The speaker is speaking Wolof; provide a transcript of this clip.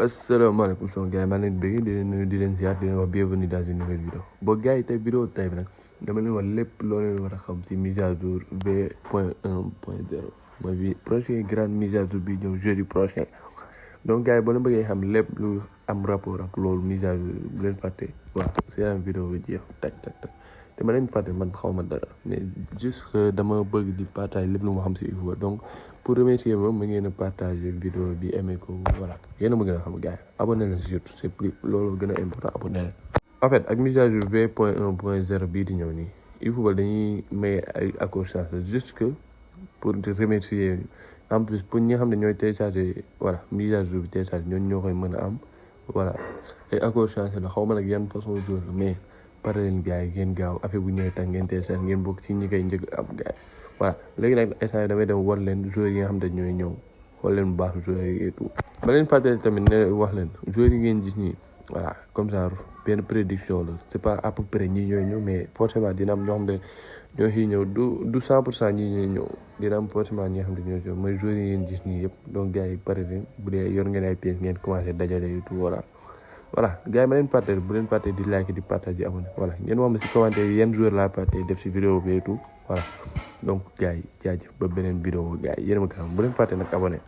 asalaamaaleykum sama gars yi maa leen bëgg di leen nuyu di leen ziar di leen wax bienvenue dans une nouvelle vidéo boo gars yi tey vidéo tey bi nag dama leen wax lépp loo leen war a xam si mise à jour v.1.0 mooy bi prochaine grande mise à jour bi ñëw jeudi prochain donc gars yi boo leen bëggee xam lépp lu am rapport ak loolu mise à jour bu leen fàtte waaw c'est une vidéo bi jeex tak te ma leen fàtte man xaw ma dara mais juste que dama bëgg di partage lépp lu ma xam si Ivo donc pour remercier moom ma ngeen a partager vidéo bi aimé ko voilà yéen a ma gën a xam gars yi abonné leen surtout c'est plus loolu gën a important abonné leen en fait ak mise à jour v.1.0 bii di ñëw nii Ivo dañuy may ay accord chance juste que pour di remercier en plus pour ñi nga xam ne ñooy télécharger voilà mise à jour bi télécharger ñooñu ñoo koy mën a am voilà ay accord chance la xaw ma nag yan façon jour la mais pare leen gars yi ngeen gaaw affaire bu ñëwee tax ngeen télécharger ngeen bokk ci ñi koy njëkk am gars yi voilà léegi nag instant damay dem war leen joueurs yi nga xam ne ñooy ñëw xool leen bu baax joueurs yi et tout ba leen fàttali tamit ne wax leen joueurs yi ngeen gis nii voilà comme ça benn prédiction la c'est pas à peu près ñii ñooy ñëw mais forcément dina am ñoo xam ne ñoo ciy ñëw du 100% ñii ñooy ñëw dina am forcément ñi nga xam ne ñoo ñëw mooy joueurs yi ngeen gis nii yëpp donc gars yi pare leen bu dee yor ngeen ay pièces ngeen commencé dajale et tout voilà gars yi ma leen fàttali bu leen fàtte di like di partager abonné voilà ngeen wax ma si commentaire yi yan joueur laa fàtte def si vidéo bi et tout voilà donc gars yi jaajëf ba beneen vidéo gars yi yéen a ma gën a bu leen fàtte nag abonné